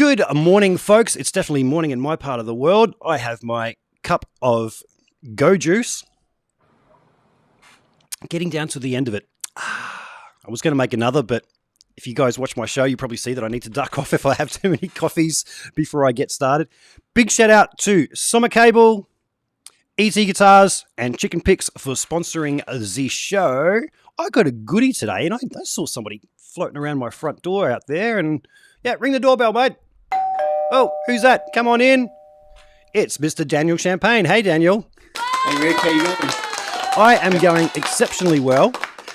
Good morning, folks. It's definitely morning in my part of the world. I have my cup of Go Juice. Getting down to the end of it. I was going to make another, but if you guys watch my show, you probably see that I need to duck off if I have too many coffees before I get started. Big shout out to Summer Cable, ET Guitars, and Chicken Picks for sponsoring the show. I got a goodie today, and I saw somebody floating around my front door out there, and yeah, ring the doorbell, mate. Oh, who's that? Come on in. It's Mr. Daniel Champagne. Hey, Daniel. Hey, Rick. How you doing? I am going exceptionally well.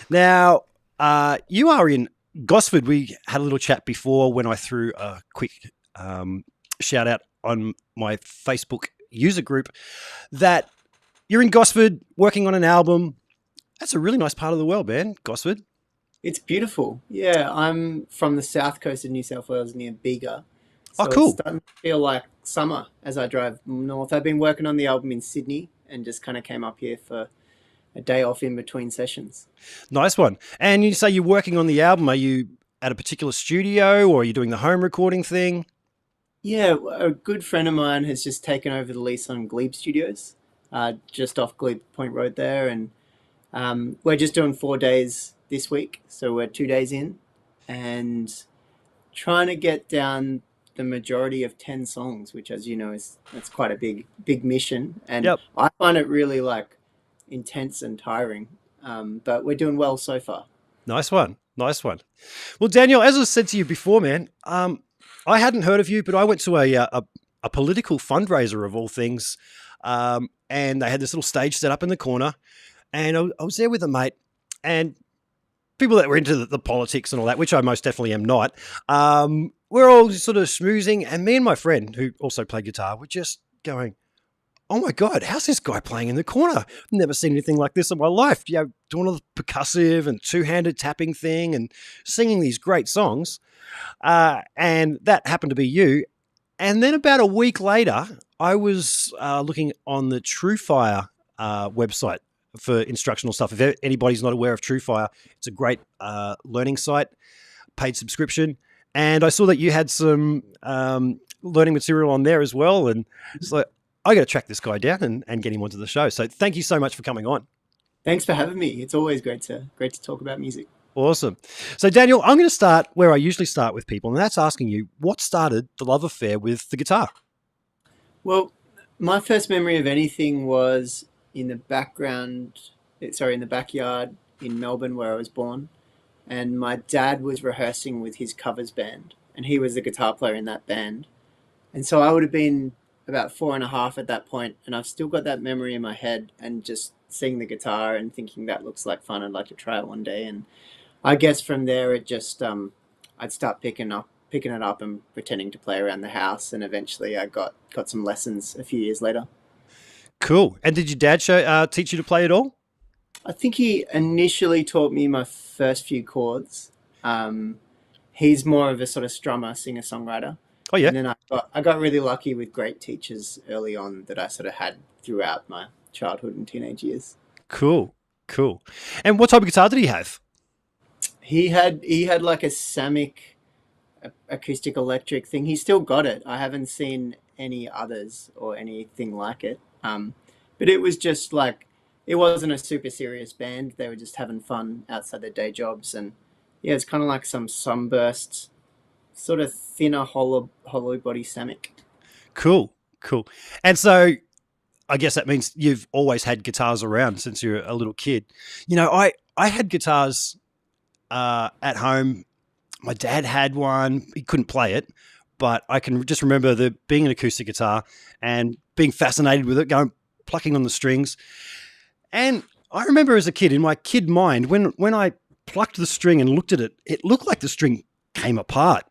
Now, you are in Gosford. We had a little chat before when I threw a quick shout out on my Facebook user group that you're in Gosford working on an album. That's a really nice part of the world, man, Gosford. It's beautiful. Yeah, I'm from the south coast of New South Wales near Bega. So cool. It's starting to feel like summer as I drive north. I've been working on the album in Sydney and just kind of came up here for a day off in between sessions. Nice one. And you say you're working on the album. Are you at a particular studio or are you doing the home recording thing? Yeah, a good friend of mine has just taken over the lease on Glebe Studios, just off Glebe Point Road there. And we're just doing 4 days this week. So we're 2 days in and trying to get down the majority of 10 songs, which, as you know, that's quite a big mission. And Yep. I find it really intense and tiring. But we're doing well so far. Nice one. Nice one. Well, Daniel, as I said to you before, man, I hadn't heard of you, but I went to a political fundraiser of all things. And they had this little stage set up in the corner. And I was there with a mate and people that were into the politics and all that, which I most definitely am not. We're all sort of schmoozing. And me and my friend, who also played guitar, were just going, oh my God, how's this guy playing in the corner? I've never seen anything like this in my life. You know, doing all the percussive and two-handed tapping thing and singing these great songs. And that happened to be you. And then about a week later, I was looking on the TrueFire website for instructional stuff. If anybody's not aware of TrueFire, it's a great learning site, paid subscription. And I saw that you had some learning material on there as well. And it's like, I got to track this guy down and get him onto the show. So thank you so much for coming on. Thanks for having me. It's always great to talk about music. Awesome. So Daniel, I'm going to start where I usually start with people, and that's asking you, what started the love affair with the guitar? Well, my first memory of anything was in the backyard in Melbourne where I was born. And my dad was rehearsing with his covers band, and he was the guitar player in that band. And so I would have been about 4.5 at that point, and I've still got that memory in my head and just seeing the guitar and thinking that looks like fun. I'd like to try it one day. And I guess from there it just I'd start picking it up and pretending to play around the house, and eventually I got some lessons a few years later. Cool. And did your dad teach you to play at all? I think he initially taught me my first few chords. He's more of a sort of strummer, singer, songwriter. Oh yeah. And then I got really lucky with great teachers early on that I sort of had throughout my childhood and teenage years. Cool. And what type of guitar did he have? He had like a Samick acoustic electric thing. He still got it. I haven't seen any others or anything like it. But it was just like, it wasn't a super serious band. They were just having fun outside their day jobs. And yeah, it's kind of like some sunburst, sort of thinner, hollow body Samick. Cool. And so I guess that means you've always had guitars around since you were a little kid. You know, I had guitars at home. My dad had one. He couldn't play it, but I can just remember being an acoustic guitar and being fascinated with it, plucking on the strings. And I remember as a kid, in my kid mind, when I plucked the string and looked at it, it looked like the string came apart.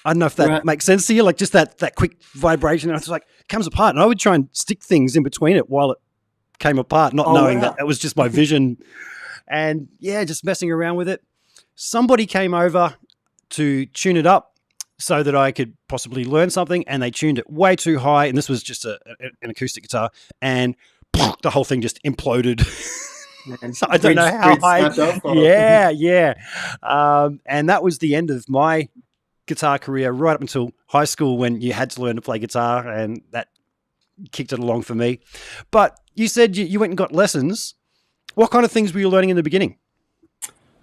I don't know if that makes sense to you, like just that quick vibration. And I was like, it comes apart. And I would try and stick things in between it while it came apart, not knowing that it was just my vision. And yeah, just messing around with it. Somebody came over to tune it up so that I could possibly learn something, and they tuned it way too high. And this was just an acoustic guitar, and the whole thing just imploded. So I don't know how high. Yeah. And that was the end of my guitar career right up until high school when you had to learn to play guitar, and that kicked it along for me. But you said you went and got lessons. What kind of things were you learning in the beginning?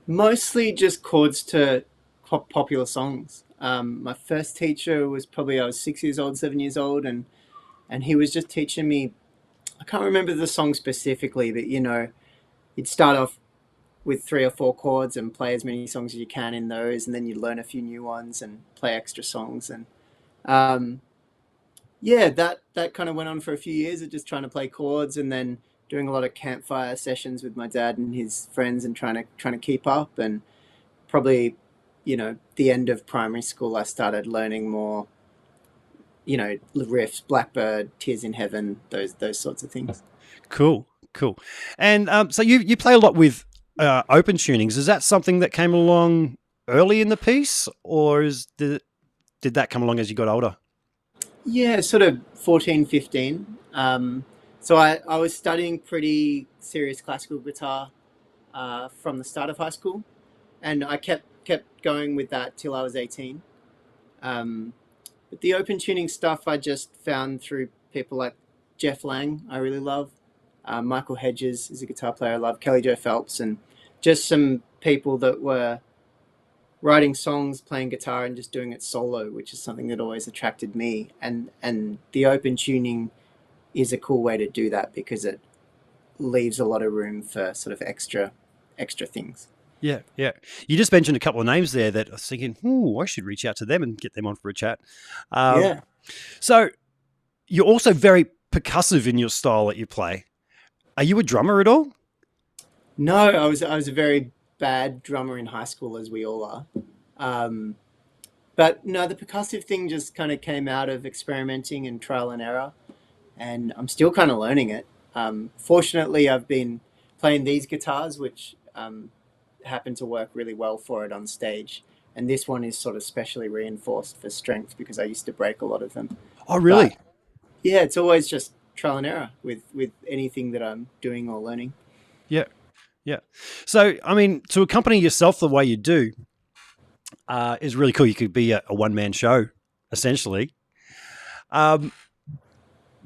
Mostly just chords to popular songs. My first teacher was probably I was 6 years old, 7 years old, and he was just teaching me. I can't remember the song specifically, but you'd start off with three or four chords and play as many songs as you can in those, and then you learn a few new ones and play extra songs. And um, yeah, that kind of went on for a few years of just trying to play chords, and then doing a lot of campfire sessions with my dad and his friends, and trying to keep up. And probably, the end of primary school, I started learning more. Riffs, Blackbird, Tears in Heaven, those sorts of things. Cool, cool. And so you play a lot with open tunings. Is that something that came along early in the piece, or did that come along as you got older? Yeah, sort of 14, 15. So I was studying pretty serious classical guitar from the start of high school, and I kept going with that till I was 18. Um, but the open tuning stuff I just found through people like Jeff Lang, I really love. Michael Hedges is a guitar player I love. Kelly Joe Phelps, and just some people that were writing songs, playing guitar, and just doing it solo, which is something that always attracted me. And the open tuning is a cool way to do that because it leaves a lot of room for sort of extra things. Yeah, yeah. You just mentioned a couple of names there that I was thinking, I should reach out to them and get them on for a chat. Yeah. So you're also very percussive in your style that you play. Are you a drummer at all? No, I was a very bad drummer in high school, as we all are. Um, but no, the percussive thing just kind of came out of experimenting and trial and error, and I'm still kind of learning it. Fortunately, I've been playing these guitars, which happen to work really well for it on stage. And this one is sort of specially reinforced for strength because I used to break a lot of them. Oh, But really? yeah, it's always just trial and error with anything that I'm doing or learning. Yeah, yeah. So, I mean, to accompany yourself the way you do is really cool. You could be a one-man show, essentially. Um,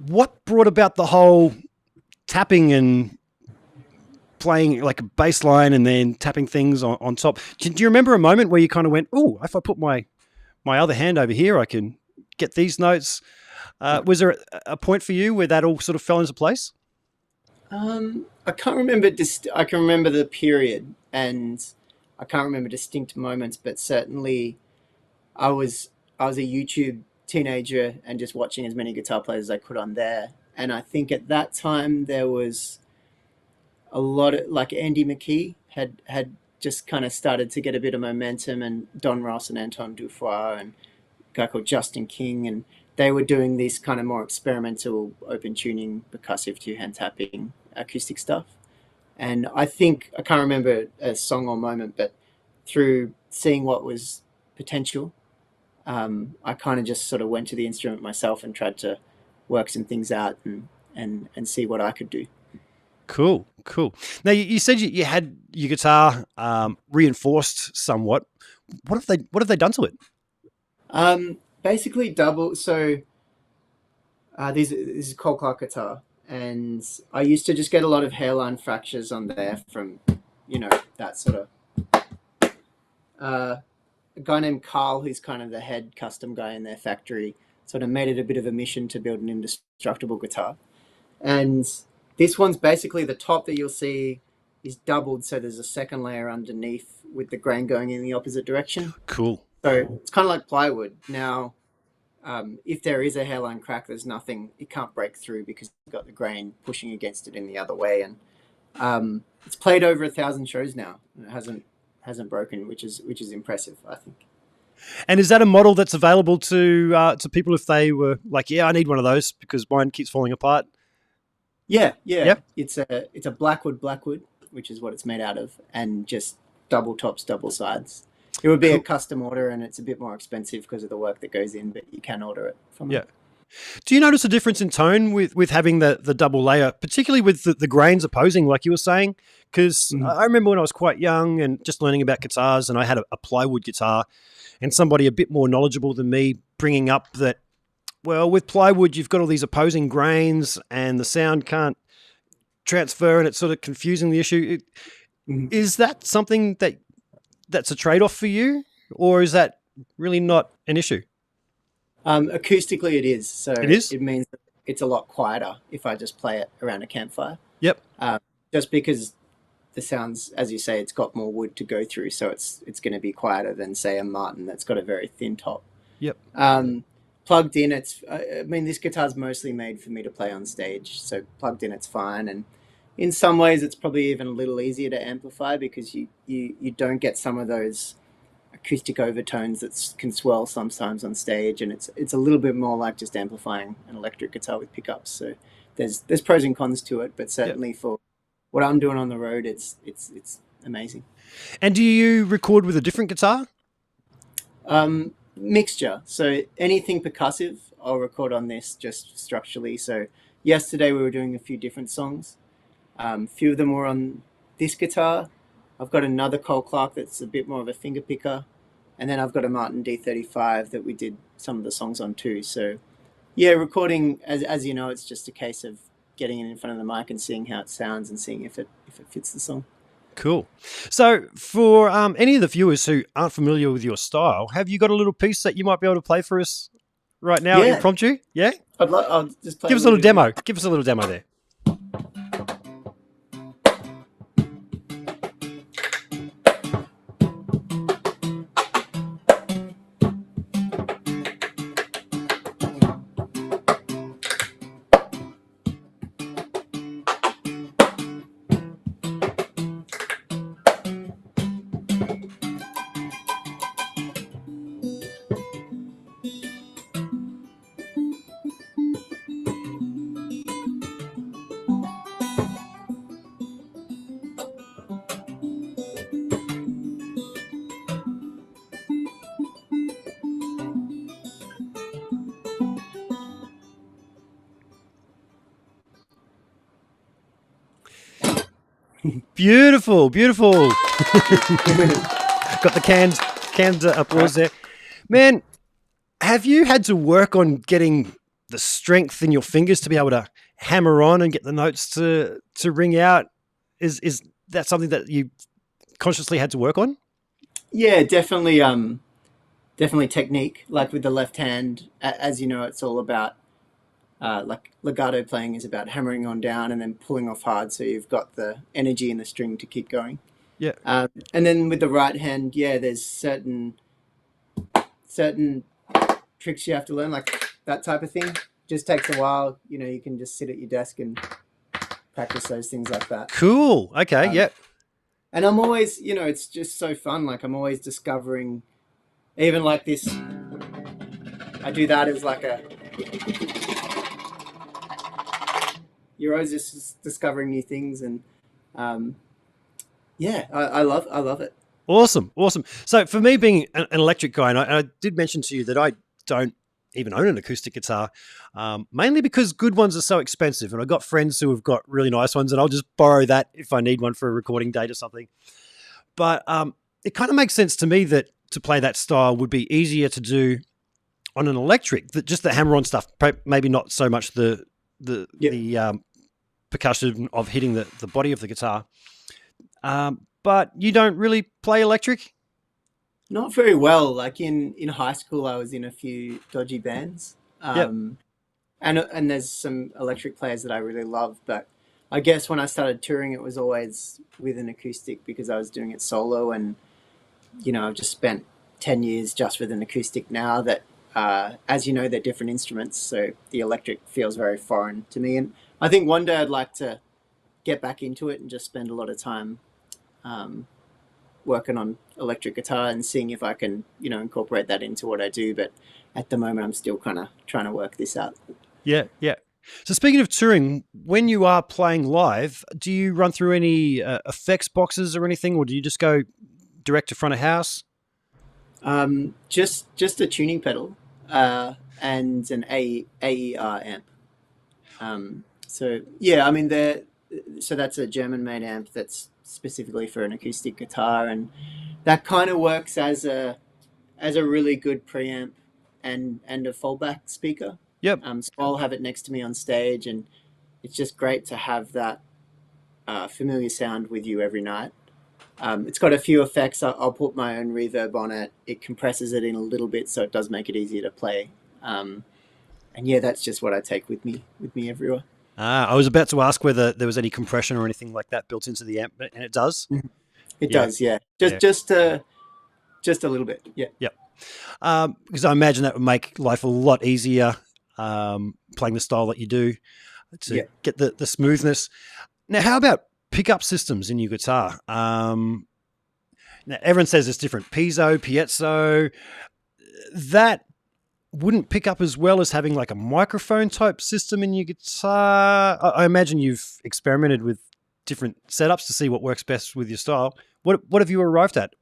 what brought about the whole tapping and playing like a bass line and then tapping things on top? Do you remember a moment where you kind of went, "Oh, if I put my other hand over here, I can get these notes"? Was there a point for you where that all sort of fell into place? I can't remember. I can remember the period, and I can't remember distinct moments. But certainly, I was I was a YouTube teenager and just watching as many guitar players as I could on there. And I think at that time there was a lot of like Andy McKee had just kind of started to get a bit of momentum, and Don Ross and Anton Dufour and a guy called Justin King, and they were doing this kind of more experimental open tuning, percussive two hand tapping, acoustic stuff. And I think I can't remember a song or moment, but through seeing what was potential, I kind of just sort of went to the instrument myself and tried to work some things out and see what I could do. Cool, cool. Now you said you had your guitar reinforced somewhat. What have they done to it? Basically double. So this is cold clock guitar, and I used to just get a lot of hairline fractures on there from, that sort of. A guy named Carl, who's kind of the head custom guy in their factory, sort of made it a bit of a mission to build an indestructible guitar. And this one's basically the top that you'll see is doubled, so there's a second layer underneath with the grain going in the opposite direction. Cool. So it's kind of like plywood. Now, if there is a hairline crack, there's nothing, it can't break through because you've got the grain pushing against it in the other way. And it's played over 1,000 shows now, and it hasn't broken, which is impressive, I think. And is that a model that's available to people if they were like, yeah, I need one of those because mine keeps falling apart? Yeah, yeah. Yep. It's a Blackwood, which is what it's made out of, and just double tops, double sides. It would be a Cool. custom order, and it's a bit more expensive because of the work that goes in, but you can order it from Yeah. them. Do you notice a difference in tone with having the double layer, particularly with the grains opposing, like you were saying? Because I remember when I was quite young and just learning about guitars, and I had a plywood guitar, and somebody a bit more knowledgeable than me bringing up that, well, with plywood, you've got all these opposing grains and the sound can't transfer, and it's sort of confusing the issue. Is that something that's a trade-off for you, or is that really not an issue? Acoustically, it is. So It is? it means that it's a lot quieter if I just play it around a campfire. Yep. Just because the sounds, as you say, it's got more wood to go through, so it's going to be quieter than, say, a Martin that's got a very thin top. Yep. Plugged in, I mean, this guitar's mostly made for me to play on stage, so plugged in, it's fine. And in some ways, it's probably even a little easier to amplify because you don't get some of those acoustic overtones that can swell sometimes on stage, and it's a little bit more like just amplifying an electric guitar with pickups. So there's pros and cons to it, but certainly for what I'm doing on the road, it's amazing. And do you record with a different guitar? Mixture. So anything percussive, I'll record on this just structurally. So yesterday we were doing a few different songs. A few of them were on this guitar. I've got another Cole Clark that's a bit more of a finger picker. And then I've got a Martin D35 that we did some of the songs on too. So yeah, recording, as you know, it's just a case of getting it in front of the mic and seeing how it sounds and seeing if it fits the song. Cool. So for any of the viewers who aren't familiar with your style, have you got a little piece that you might be able to play for us right now, impromptu? Yeah? I'll just play. Give us a little demo. Give us a little demo there. Beautiful, beautiful. Got the canned applause there. Man, have you had to work on getting the strength in your fingers to be able to hammer on and get the notes to ring out? Is that something that you consciously had to work on? Yeah, definitely. Definitely technique. Like with the left hand, as you know, it's all about like legato playing is about hammering on down and then pulling off hard, so you've got the energy in the string to keep going. Yeah. And then with the right hand, there's certain tricks you have to learn, like that type of thing. Just takes a while. You can just sit at your desk and practice those things like that. Cool. Okay. Yep. And I'm always, it's just so fun. Like I'm always discovering, even like this. I do that as like you're always just discovering new things, and I love it. Awesome. So for me, being an electric guy, and I did mention to you that I don't even own an acoustic guitar, mainly because good ones are so expensive, and I've got friends who have got really nice ones, and I'll just borrow that if I need one for a recording date or something. But it kind of makes sense to me that to play that style would be easier to do on an electric, that just the hammer-on stuff, maybe not so much the percussion of hitting the body of the guitar. But you don't really play electric? Not very well. Like in high school, I was in a few dodgy bands. And there's some electric players that I really love. But I guess when I started touring, it was always with an acoustic because I was doing it solo. And, I've just spent 10 years just with an acoustic now that, as you know, they're different instruments. So the electric feels very foreign to me. And I think one day I'd like to get back into it and just spend a lot of time working on electric guitar and seeing if I can, incorporate that into what I do. But at the moment, I'm still kind of trying to work this out. Yeah. So speaking of touring, when you are playing live, do you run through any effects boxes or anything, or do you just go direct to front of house? Just a tuning pedal. and an AER amp. So yeah, I mean, so that's a German-made amp that's specifically for an acoustic guitar, and that kind of works as a really good preamp and a fallback speaker. Yep. So I'll have it next to me on stage, and it's just great to have that familiar sound with you every night. It's got a few effects. I'll put my own reverb on it. It compresses it in a little bit, so it does make it easier to play. And yeah, that's just what I take with me everywhere. I was about to ask whether there was any compression or anything like that built into the amp, and it does. It Yeah. does, yeah. Yeah. Just a little bit, yeah. Yep. Because I imagine that would make life a lot easier playing the style that you do to get the smoothness. Now, how about pickup systems in your guitar? Now, everyone says it's different. Piezo. That wouldn't pick up as well as having like a microphone type system in your guitar. I imagine you've experimented with different setups to see what works best with your style. What have you arrived at?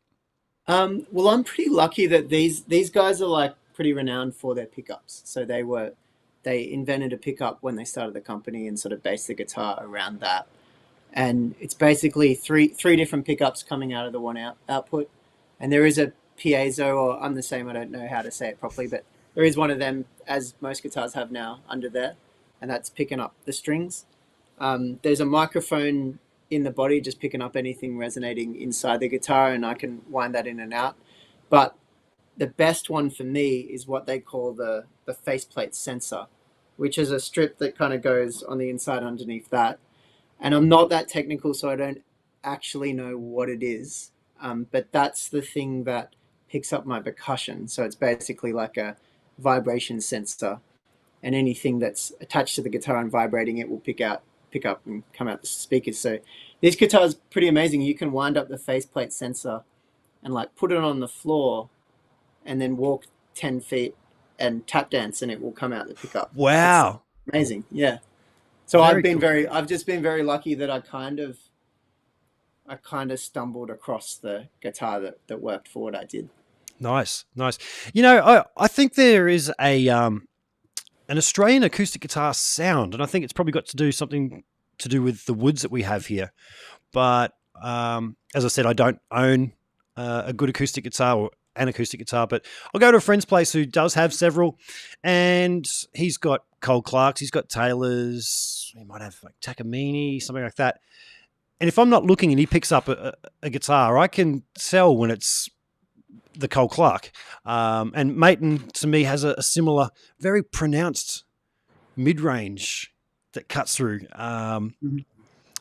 Well, I'm pretty lucky that these guys are like pretty renowned for their pickups. So they invented a pickup when they started the company and sort of based the guitar around that. And it's basically three different pickups coming out of the one output. And there is a piezo, or I'm the same, I don't know how to say it properly, but there is one of them, as most guitars have now, under there, and that's picking up the strings. There's a microphone in the body just picking up anything resonating inside the guitar, and I can wind that in and out. But the best one for me is what they call the faceplate sensor, which is a strip that kind of goes on the inside underneath that. And I'm not that technical, so I don't actually know what it is. But that's the thing that picks up my percussion. So it's basically like a vibration sensor, and anything that's attached to the guitar and vibrating it will pick up and come out the speakers. So this guitar is pretty amazing. You can wind up the faceplate sensor and like put it on the floor and then walk 10 feet and tap dance, and it will come out the pickup. Wow. It's amazing. Yeah. So Very I've just been very lucky that I kind of stumbled across the guitar that worked for what I did. Nice. You know, I think there is an Australian acoustic guitar sound, and I think it's probably got to do something to do with the woods that we have here. But as I said, I don't own a good acoustic guitar or an acoustic guitar, but I'll go to a friend's place who does have several, and he's got Cole Clark's, he's got Taylor's, he might have like Takamine, something like that. And if I'm not looking and he picks up a guitar, I can tell when it's the Cole Clark. And Maton, to me, has a similar, very pronounced mid-range that cuts through.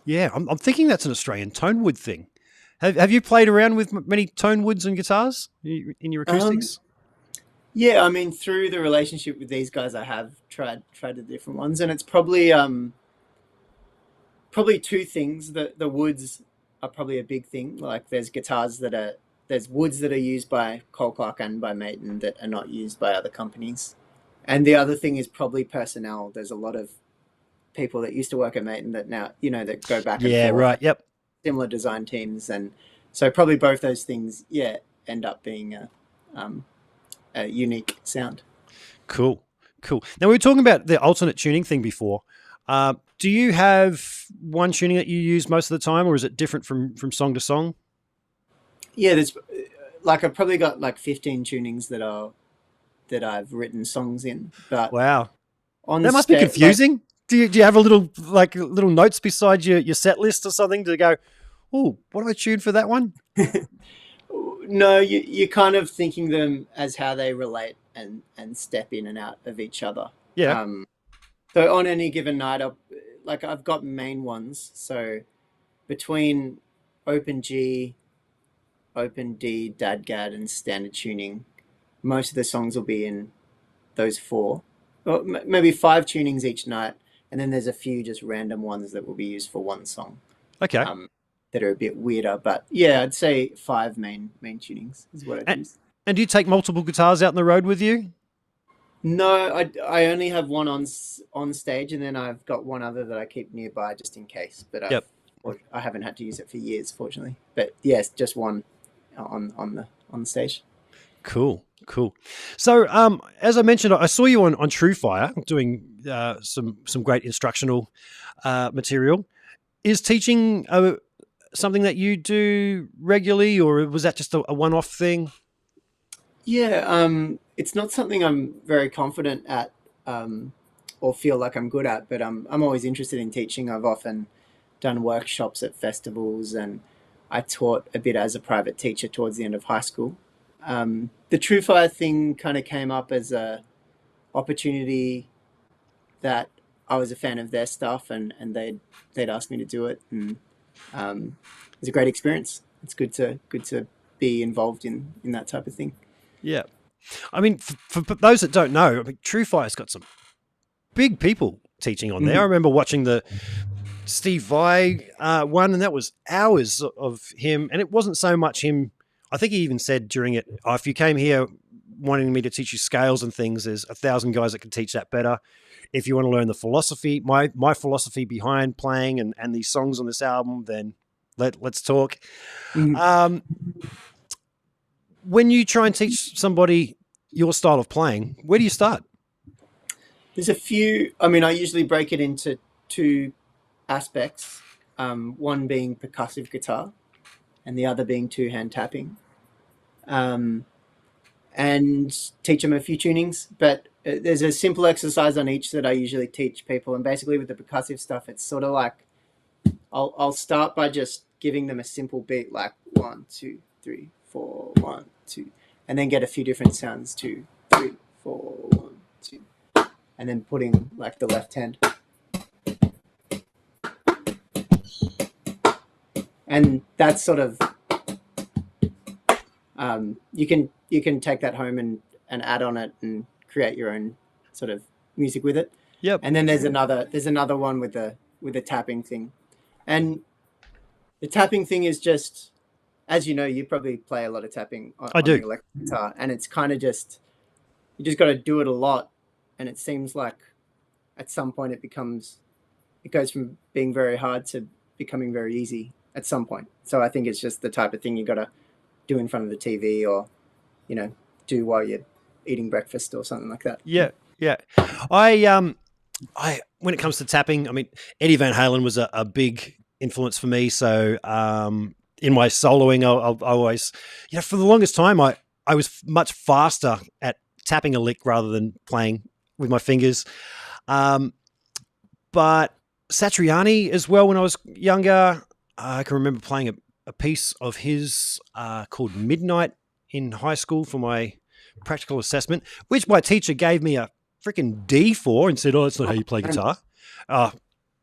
Yeah, I'm thinking that's an Australian tone wood thing. Have you played around with many tone woods and guitars in your acoustics? Yeah, I mean, through the relationship with these guys, I have tried the different ones, and it's probably two things. The woods are probably a big thing. Like there's woods that are used by Cole Clark and by Maton that are not used by other companies. And the other thing is probably personnel. There's a lot of people that used to work at Maton that now, that go back and forth. Right. Yep. Similar design teams. And so probably both those things, end up being a unique sound. Cool. Now, we were talking about the alternate tuning thing before. Do you have one tuning that you use most of the time, or is it different from song to song? Yeah, there's like I've probably got like 15 tunings that I've written songs in. But wow, that must be confusing. Do you have a little notes beside your set list or something to go, oh, what do I tune for that one? No, you're kind of thinking them as how they relate and step in and out of each other. Yeah. So on any given night, I've got main ones. So between open G, open D, dadgad, and standard tuning, most of the songs will be in those four, or maybe 5 tunings each night, and then there's a few just random ones that will be used for one song. Okay. That are a bit weirder, but yeah, I'd say 5 main tunings is what I use. And do you take multiple guitars out on the road with you? No, I only have one on stage, and then I've got one other that I keep nearby just in case. But I haven't had to use it for years, fortunately. But yes, just one on the stage. Cool. Cool. So, as I mentioned, I saw you on True Fire doing some great instructional material. Is teaching something that you do regularly, or was that just a one-off thing? Yeah, it's not something I'm very confident at, or feel like I'm good at, but I'm always interested in teaching. I've often done workshops at festivals, and I taught a bit as a private teacher towards the end of high school. The True Fire thing kind of came up as a opportunity that I was a fan of their stuff, and they'd asked me to do it, and it was a great experience. It's good to be involved in that type of thing. Yeah. I mean, for those that don't know, I mean, True Fire's got some big people teaching on there. I Mhm. remember watching the Steve Vai one, and that was hours of him. And it wasn't so much him. I think he even said during it, oh, if you came here wanting me to teach you scales and things, there's 1,000 guys that can teach that better. If you want to learn the philosophy, my philosophy behind playing and these songs on this album, then let's talk. Mhm. Um, when you try and teach somebody your style of playing, where do you start? There's a few. I mean, I usually break it into two aspects. One being percussive guitar, and the other being two-hand tapping. Um, and teach them a few tunings. But there's a simple exercise on each that I usually teach people. And basically, with the percussive stuff, it's sort of like I'll start by just giving them a simple beat, like 1, 2, 3, 4, 1, 2, and then get a few different sounds, 2, 3, 4, 1, 2, and then putting like the left hand. And that's sort of you can take that home and add on it and create your own sort of music with it. Yep. And then there's another one with the tapping thing, and the tapping thing is just, as you know, you probably play a lot of tapping I on the do. electric guitar, and it's kind of just you just got to do it a lot, and it seems like at some point it goes from being very hard to becoming very easy at some point. So I think it's just the type of thing you got to do in front of the TV, or you know, do while you're eating breakfast or something like that. Yeah. Yeah. I when it comes to tapping, I mean, Eddie Van Halen was a big influence for me. So in my soloing, I always, for the longest time, I was much faster at tapping a lick rather than playing with my fingers. But Satriani as well, when I was younger, I can remember playing a piece of his called Midnight in high school for my practical assessment, which my teacher gave me a freaking D for and said, "Oh, that's not how you play guitar."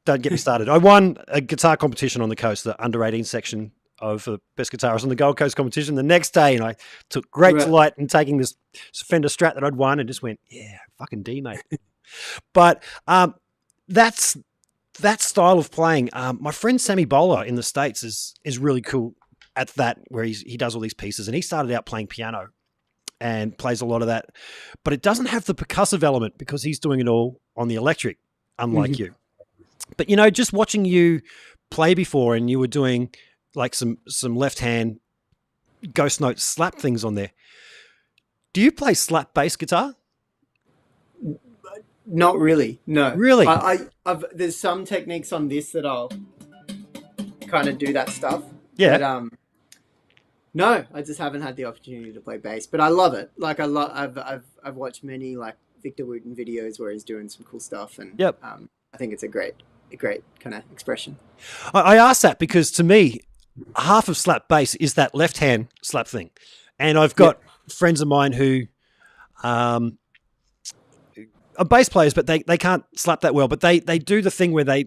Don't get me started. I won a guitar competition on the coast, the under 18 section of the best guitarist on the Gold Coast competition the next day, and I took great delight in taking this Fender Strat that I'd won and just went, "Yeah, fucking D, mate." But that's that style of playing. My friend Sammy Bowler in the States is really cool at that, where he does all these pieces, and he started out playing piano and plays a lot of that, but it doesn't have the percussive element because he's doing it all on the electric, unlike you. But just watching you play before, and you were doing like some left hand ghost note slap things on there. Do you play slap bass guitar? Not really. No. Really? There's some techniques on this that I'll kind of do that stuff. Yeah. But no, I just haven't had the opportunity to play bass. But I love it. Like I've watched many like Victor Wooten videos where he's doing some cool stuff, and Yep. I think it's a great kind of expression. I asked that because to me, half of slap bass is that left hand slap thing, and I've got friends of mine who are bass players, but they can't slap that well. But they do the thing where they're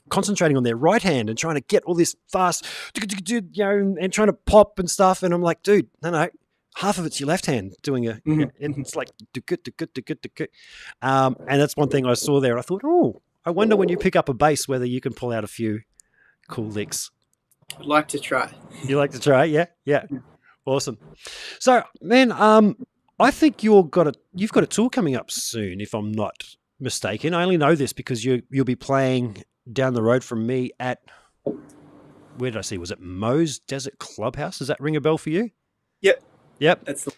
concentrating on their right hand and trying to get all this fast, and trying to pop and stuff. And I'm like, dude, no, half of it's your left hand doing and it's like, and that's one thing I saw there. I thought, oh, I wonder when you pick up a bass whether you can pull out a few cool licks. I'd like to try. You like to try? Yeah. Awesome. So, man, I think you've got a tour coming up soon, if I'm not mistaken. I only know this because you'll be playing down the road from me at, where did I see? Was it Moe's Desert Clubhouse? Does that ring a bell for you? Yep. Yep. That's the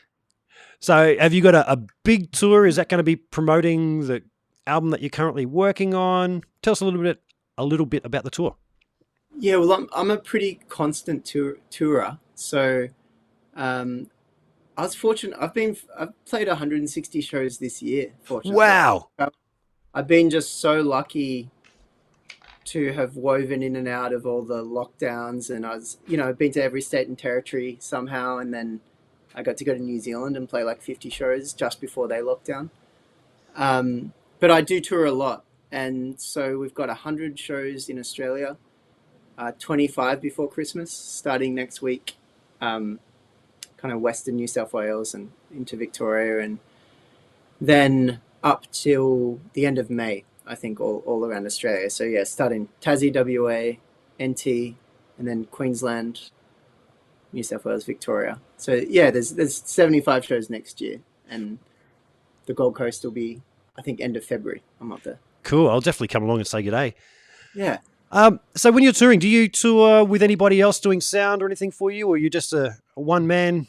So have you got a big tour? Is that going to be promoting the album that you're currently working on? Tell us a little bit about the tour. Yeah, well, I'm a pretty constant tourer, so um, I was fortunate. I've played 160 shows this year. Fortunately, Wow. I've been just so lucky to have woven in and out of all the lockdowns, and I've been to every state and territory somehow, and then I got to go to New Zealand and play like 50 shows just before they locked down. But I do tour a lot, and so we've got 100 shows in Australia, 25 before Christmas, starting next week, um, kind of Western New South Wales and into Victoria, and then up till the end of May, I think, all around Australia. So yeah, starting Tassie, WA, NT, and then Queensland, New South Wales, Victoria. So yeah, there's 75 shows next year, and the Gold Coast will be, I think, end of February. I'm up there. Cool. I'll definitely come along and say good day. Yeah. So when you're touring, do you tour with anybody else doing sound or anything for you, or are you just a one-man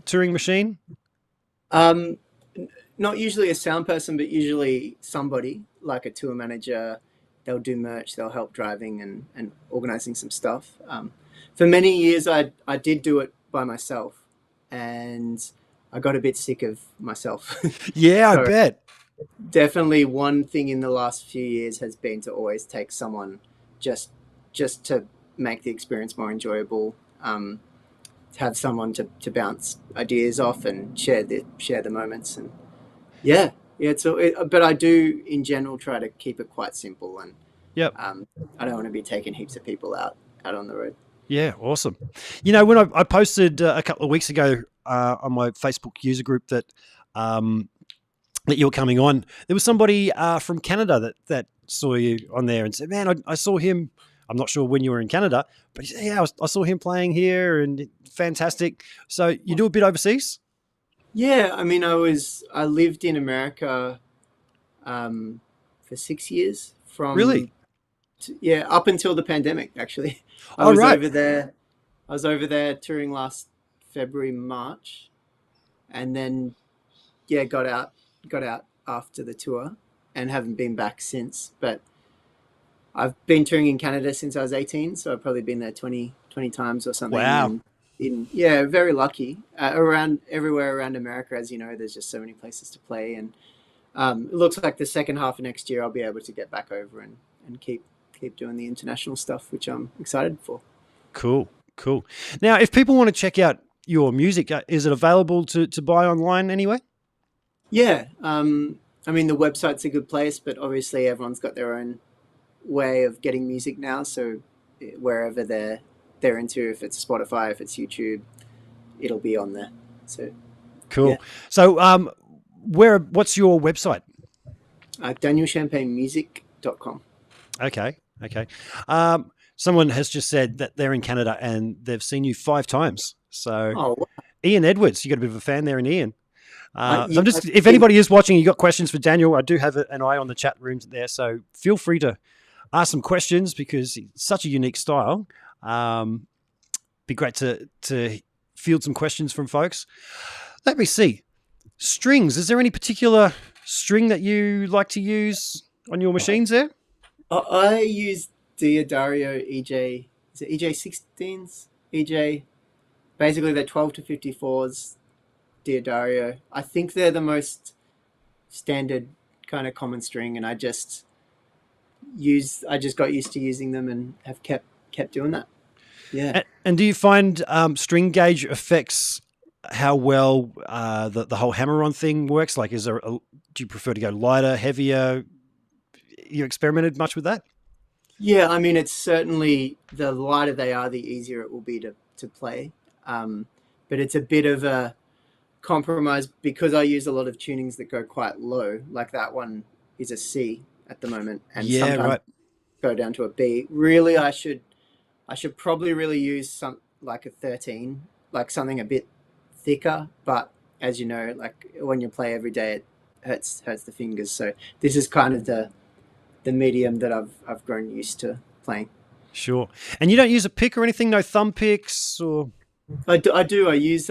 touring machine? Um, Not usually a sound person, but usually somebody like a tour manager. They'll do merch, they'll help driving and organizing some stuff. For many years, I did do it by myself, and I got a bit sick of myself. Yeah, I So bet. definitely one thing in the last few years has been to always take someone just just to make the experience more enjoyable. To have someone to bounce ideas off and share the moments, and yeah, yeah. But I do in general try to keep it quite simple, and Yep. um, I don't want to be taking heaps of people out on the road. Yeah, awesome. You know, when I posted a couple of weeks ago on my Facebook user group um, that you were coming on, there was somebody from Canada that saw you on there and said, "Man, I saw him. I'm not sure when you were in Canada, but he said, yeah, I saw him playing here and fantastic." So you do a bit overseas, Yeah, I mean, I lived in America um, for 6 years really? yeah, up until the pandemic. Actually, I All was right. over there. I was over there touring last February, March, and then yeah, got out after the tour, and haven't been back since. But I've been touring in Canada since I was 18, so I've probably been there 20 times or something. Wow. And yeah, very lucky. Around everywhere around America, as you know, there's just so many places to play, and it looks like the second half of next year I'll be able to get back over and keep doing the international stuff, which I'm excited for. Cool. Cool. Now, if people want to check out your music, is it available to buy online anyway? Yeah, I mean the website's a good place, but obviously everyone's got their own way of getting music now. So wherever they're into, if it's Spotify, if it's YouTube, it'll be on there. So yeah, Cool. So, what's your website? DanielChampagneMusic.com. Okay. Okay. Someone has just said that they're in Canada and they've seen you 5 times. So, Oh, wow. Ian Edwards, you got a bit of a fan there in Ian. So Yeah, I'm I just, if think anybody is watching, you got questions for Daniel, I do have an eye on the chat rooms there. So feel free to ask some questions because it's such a unique style. Um, be great to field some questions from folks. Let me see. Strings. Is there any particular string that you like to use on your machines there? I use Diodario EJ. Is it EJ 16s? EJ. Basically, they're 12 to 54s. Diodario. I think they're the most standard kind of common string, and I just got used to using them and have kept doing that. Yeah. And do you find string gauge affects how well the whole hammer-on thing works? Like, do you prefer to go lighter, heavier? You experimented much with that? Yeah, I mean, it's certainly the lighter they are, the easier it will be to play. Um, but it's a bit of a compromise because I use a lot of tunings that go quite low. Like that one is a C at the moment, and Yeah, sometimes right. go down to a B. Really, I should probably really use some like a 13, like something a bit thicker. But as you know, like when you play every day, it hurts the fingers. So this is kind of the medium that I've grown used to playing. Sure. And you don't use a pick or anything? No thumb picks or? I do. I use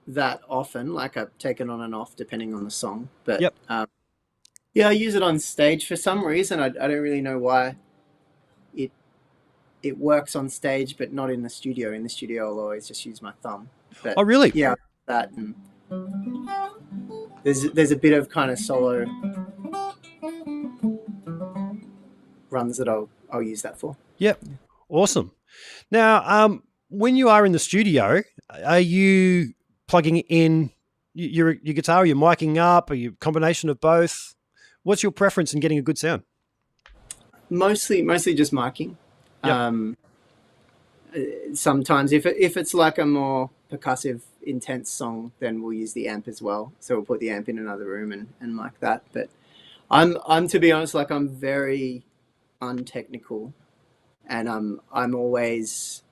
that often. Like I've taken on and off depending on the song. But Yep. yeah, I use it on stage for some reason. I don't really know why it it works on stage, but not in the studio. In the studio, I'll always just use my thumb. But Oh, really? yeah, that and there's a bit of kind of solo runs that I'll use that for. Yep. Awesome. Now, when you are in the studio, are you plugging in your guitar? Are you miking up? Are you a combination of both? What's your preference in getting a good sound? Mostly just miking. Yep. Sometimes if it's like a more percussive, intense song, then we'll use the amp as well. So we'll put the amp in another room and mic that. But I'm to be honest, like I'm very untechnical, and I'm always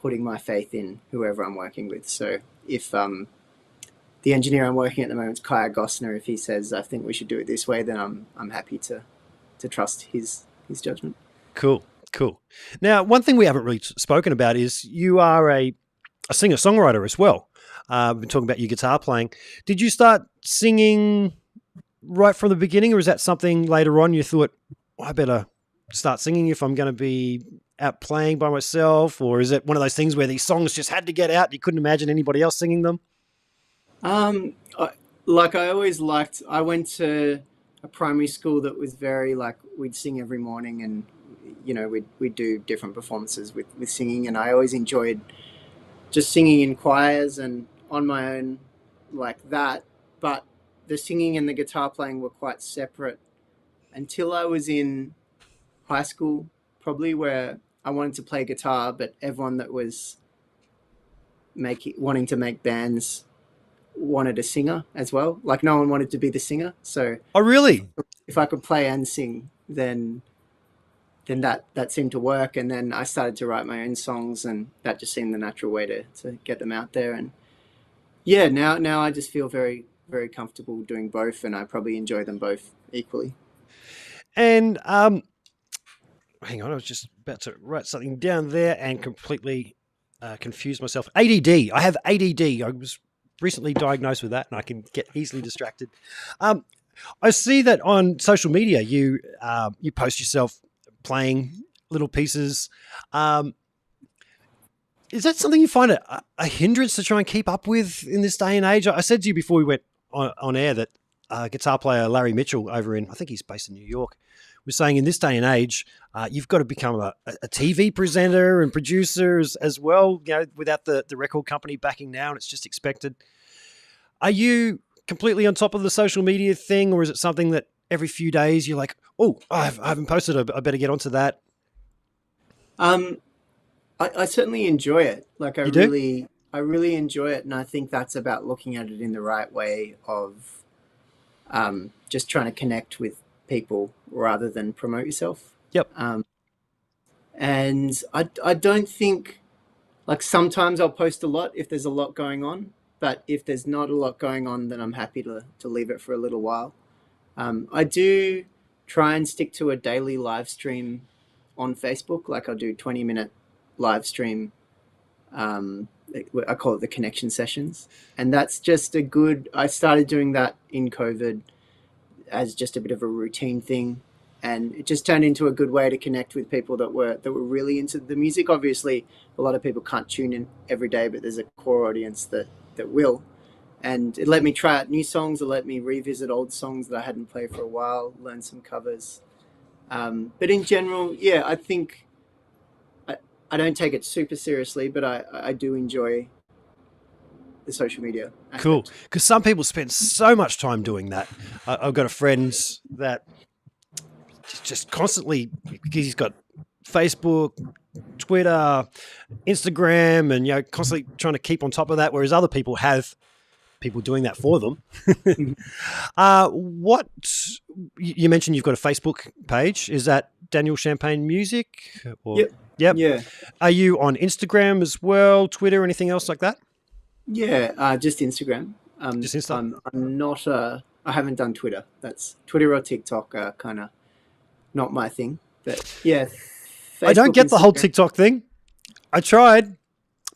putting my faith in whoever I'm working with. So if the engineer I'm working at the moment is Kaya Gosner, if he says I think we should do it this way, then I'm happy to trust his judgment. Cool. Now, one thing we haven't really spoken about is you are a singer-songwriter as well. We've been talking about your guitar playing. Did you start singing right from the beginning, or is that something later on you thought, I better start singing if I'm going to be out playing by myself? Or is it one of those things where these songs just had to get out? You couldn't imagine anybody else singing them? I always liked, I went to a primary school that was very like, we'd sing every morning and, you know, we'd do different performances with singing. And I always enjoyed just singing in choirs and on my own like that. But the singing and the guitar playing were quite separate until I was in high school, probably, where I wanted to play guitar, but everyone that was wanting to make bands wanted a singer as well. Like no one wanted to be the singer. So Oh, really? if I could play and sing, then that seemed to work. And then I started to write my own songs, and that just seemed the natural way to get them out there. And yeah, now I just feel very, very comfortable doing both, and I probably enjoy them both equally. And hang on, I was just about to write something down there and completely confused myself. ADD. I have ADD. I was recently diagnosed with that, and I can get easily distracted. I see that on social media you post yourself playing little pieces. Is that something you find a hindrance to try and keep up with in this day and age? I said to you before we went on air that guitar player Larry Mitchell over I think he's based in New York, was saying in this day and age, you've got to become a TV presenter and producer as well, you know, without the record company backing now, and it's just expected. Are you completely on top of the social media thing, or is it something that every few days you're like, oh, I haven't posted, I better get onto that? I certainly enjoy it. Like I You really enjoy it, and I think that's about looking at it in the right way of just trying to connect with people rather than promote yourself. Yep. And I don't think, like sometimes I'll post a lot if there's a lot going on, but if there's not a lot going on, then I'm happy to leave it for a little while. I do try and stick to a daily live stream on Facebook. Like I'll do 20-minute live stream. I call it the connection sessions. And that's just I started doing that in COVID as just a bit of a routine thing. And it just turned into a good way to connect with people that were really into the music. Obviously, a lot of people can't tune in every day, but there's a core audience that will. And it let me try out new songs. It let me revisit old songs that I hadn't played for a while, learn some covers. But in general, yeah, I think I don't take it super seriously, but I do enjoy the social media aspect. Cool. Because some people spend so much time doing that. I've got a friend that just constantly, because he's got Facebook, Twitter, Instagram, and, you know, constantly trying to keep on top of that, whereas other people have people doing that for them. What you mentioned, you've got a Facebook page. Is that Daniel Champagne Music? Or, Yep. Yeah. Are you on Instagram as well, Twitter, anything else like that? Yeah, just Instagram. Just Insta? I'm not. I haven't done Twitter. That's Twitter or TikTok. Kind of not my thing. But yeah, Facebook, I don't get the whole Instagram. TikTok thing. I tried.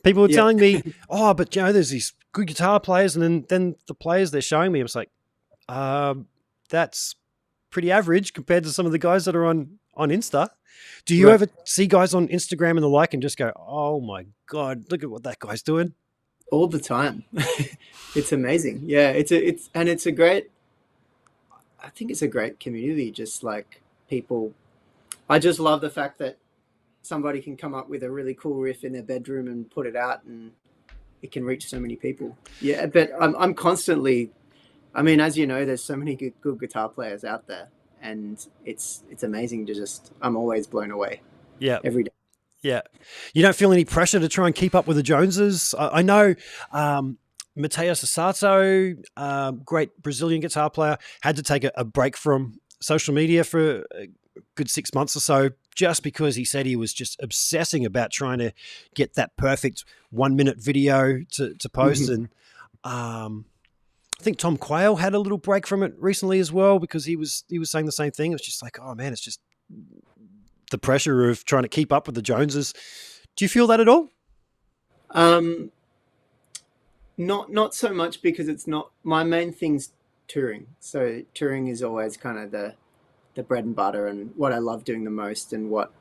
People were telling me, oh, but you know, there's these good guitar players, and then the players they're showing me, I was like, that's pretty average compared to some of the guys that are on Insta. Do you Right. ever see guys on Instagram and the like and just go, oh my God, look at what that guy's doing? All the time. It's amazing. Yeah, it's a great. I think it's a great community. Just like people, I just love the fact that somebody can come up with a really cool riff in their bedroom and put it out, and it can reach so many people. Yeah, but I'm constantly. I mean, as you know, there's so many good guitar players out there, and it's amazing to just. I'm always blown away Yeah. every day. Yeah. You don't feel any pressure to try and keep up with the Joneses? I know Mateus Assato, great Brazilian guitar player, had to take a break from social media for a good 6 months or so, just because he said he was just obsessing about trying to get that perfect 1 minute video to post. And I think Tom Quayle had a little break from it recently as well, because he was saying the same thing. It was just like, oh man, it's just the pressure of trying to keep up with the Joneses. Do you feel that at all? Um, not so much, because it's not my main thing's touring. So touring is always kind of the bread and butter and what I love doing the most, and what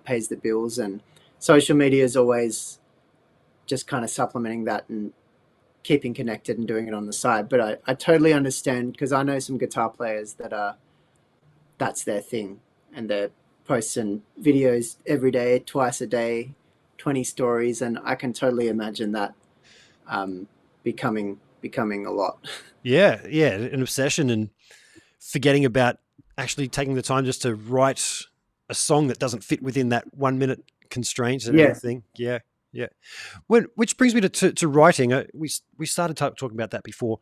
pays the bills. And social media is always just kind of supplementing that and keeping connected and doing it on the side. But I totally understand, because I know some guitar players that that's their thing, and they're posting videos every day, twice a day, 20 stories, and I can totally imagine that um, becoming a lot. Yeah, an obsession, and forgetting about actually taking the time just to write a song that doesn't fit within that 1 minute constraints and Yeah. everything. Yeah, yeah. Which brings me to writing. We started talking about that before.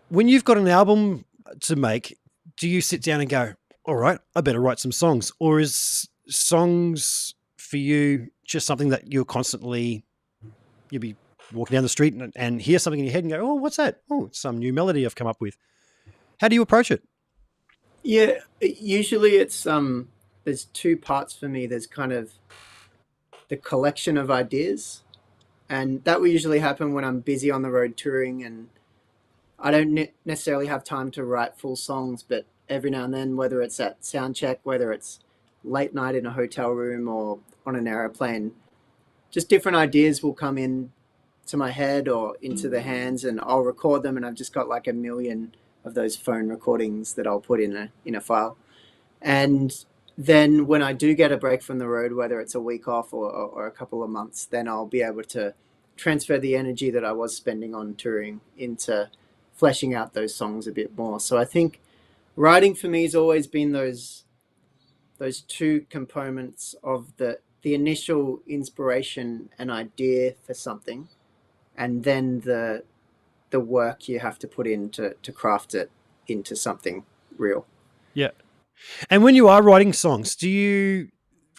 When you've got an album to make, do you sit down and go, all right, I better write some songs? Or is songs for you just something that you'll be walking down the street and hear something in your head and go, oh, what's that? Oh, it's some new melody I've come up with. How do you approach it? Yeah, usually it's there's two parts for me. There's kind of the collection of ideas, and that will usually happen when I'm busy on the road touring, and I don't necessarily have time to write full songs. But every now and then, whether it's at sound check, whether it's late night in a hotel room or on an aeroplane, just different ideas will come in to my head or into the hands, and I'll record them. And I've just got like a million of those phone recordings that I'll put in a file. And then when I do get a break from the road, whether it's a week off or a couple of months, then I'll be able to transfer the energy that I was spending on touring into fleshing out those songs a bit more. So I think writing for me has always been those two components of the initial inspiration and idea for something, and then the work you have to put in to craft it into something real. Yeah. And when you are writing songs, do you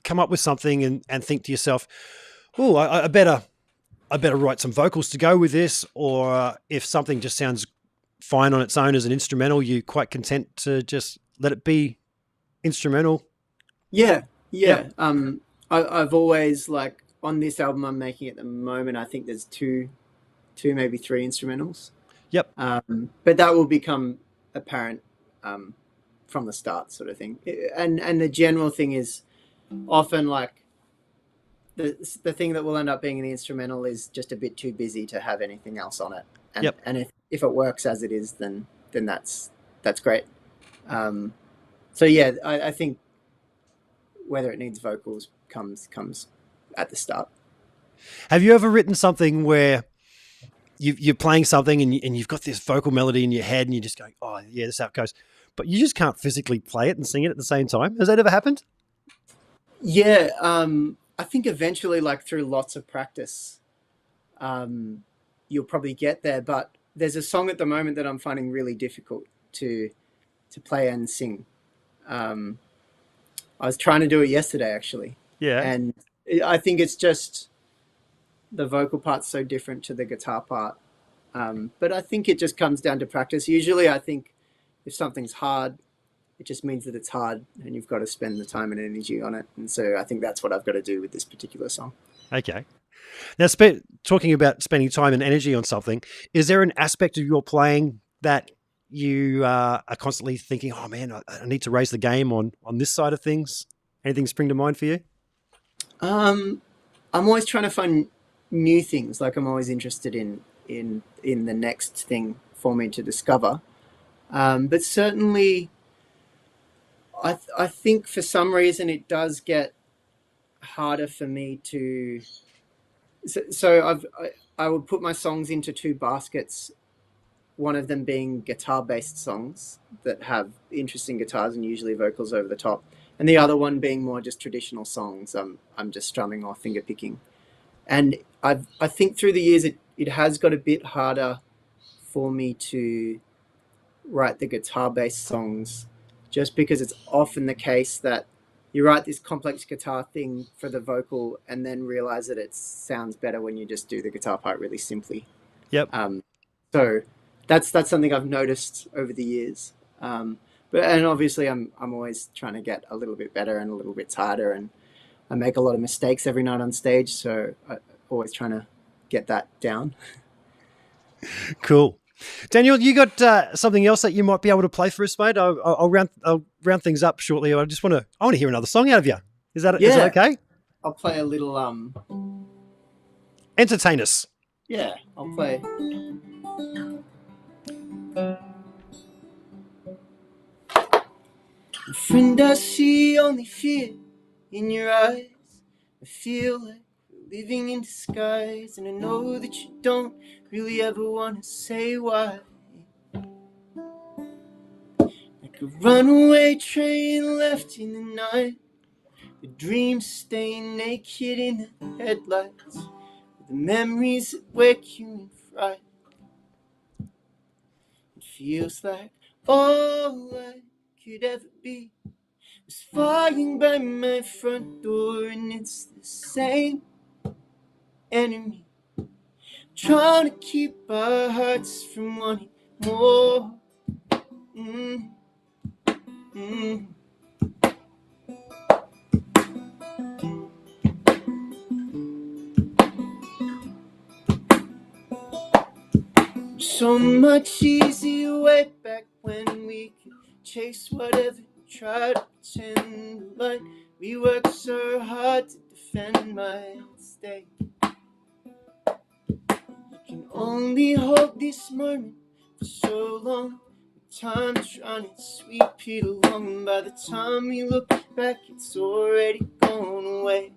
come up with something and think to yourself, oh, I better write some vocals to go with this? Or if something just sounds fine on its own as an instrumental, you quite content to just let it be instrumental? Yeah, yeah. Yep. I've always, like, on this album I'm making at the moment, I think there's two, maybe three instrumentals. Yep. But that will become apparent from the start, sort of thing. And the general thing is often like the thing that will end up being in the instrumental is just a bit too busy to have anything else on it. And Yep. and if it works as it is, then that's great. So yeah, I think whether it needs vocals comes at the start. Have you ever written something where you're playing something and you've got this vocal melody in your head and you're just going, oh, yeah, this is how it goes, but you just can't physically play it and sing it at the same time? Has that ever happened? Yeah, I think eventually, like through lots of practice, you'll probably get there. But there's a song at the moment that I'm finding really difficult to play and sing. I was trying to do it yesterday, actually, Yeah. and I think it's just the vocal part's so different to the guitar part. But I think it just comes down to practice. Usually, I think if something's hard, it just means that it's hard, and you've got to spend the time and energy on it. And so I think that's what I've got to do with this particular song. Okay. Now, talking about spending time and energy on something, is there an aspect of your playing that you are constantly thinking, oh man, I need to raise the game on this side of things? Anything spring to mind for you? I'm always trying to find new things. Like I'm always interested in the next thing for me to discover. But certainly, I think for some reason it does get harder for me to. I would put my songs into two baskets. One of them being guitar-based songs that have interesting guitars and usually vocals over the top, and the other one being more just traditional songs. I'm just strumming or finger picking, and I think through the years it has got a bit harder for me to write the guitar-based songs, just because it's often the case that you write this complex guitar thing for the vocal and then realize that it sounds better when you just do the guitar part really simply. Yep. So that's something I've noticed over the years. And obviously I'm always trying to get a little bit better and a little bit tighter, and I make a lot of mistakes every night on stage, so I'm always trying to get that down. Cool. Daniel, you got something else that you might be able to play for us, mate? I'll round things up shortly. I want to hear another song out of you. Is that okay? I'll play a little entertain us. Yeah, I'll play. Friend, I see only fear in your eyes. I feel like we're living in disguise, and I know that you don't really ever want to say why. Like a runaway train left in the night, the dreams staying naked in the headlights, the memories that wake you in fright. It feels like all I could ever be was flying by my front door, and it's the same enemy trying to keep our hearts from wanting more. So much easier way back when we could chase whatever, try to pretend like we worked so hard to defend my mistake. You can only hold this moment for so long. Time's running sweet along. By the time we look back, it's already gone away.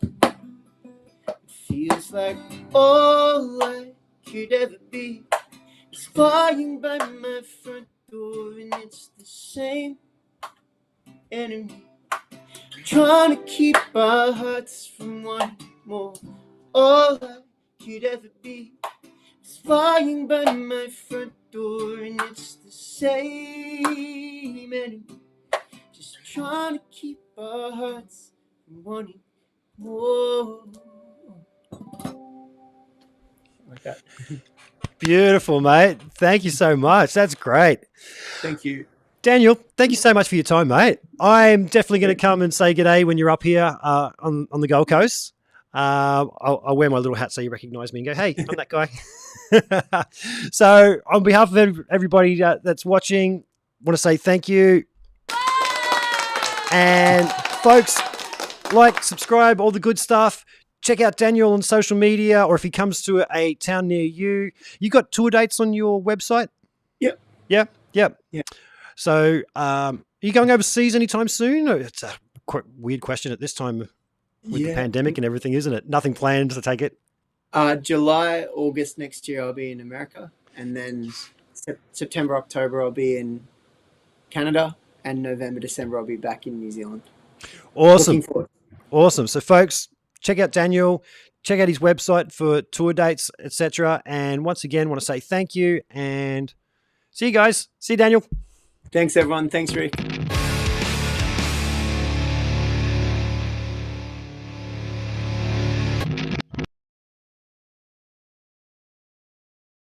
It feels like all I could ever be is flying by my front door, and it's the same enemy trying to keep our hearts from wanting more. All I could ever be is flying by my front door, and it's the same enemy just trying to keep our hearts from wanting more. Like that. Beautiful, mate. Thank you so much. That's great. Thank you. Daniel, thank you so much for your time, mate. I'm definitely going to come and say g'day when you're up here on the Gold Coast. I'll wear my little hat so you recognise me and go, hey, I'm that guy. So on behalf of everybody that's watching, I want to say thank you. And folks, like, subscribe, all the good stuff. Check out Daniel on social media, or if he comes to a town near you. You got tour dates on your website? Yep. Yeah. So are you going overseas anytime soon? It's a quite weird question at this time with the pandemic and everything, isn't it? Nothing planned to take it? July, August next year I'll be in America, and then September, October I'll be in Canada, and November, December I'll be back in New Zealand. Awesome. So folks, check out Daniel, check out his website for tour dates, etc. And once again, want to say thank you and see you guys. See you, Daniel. Thanks everyone. Thanks, Rick.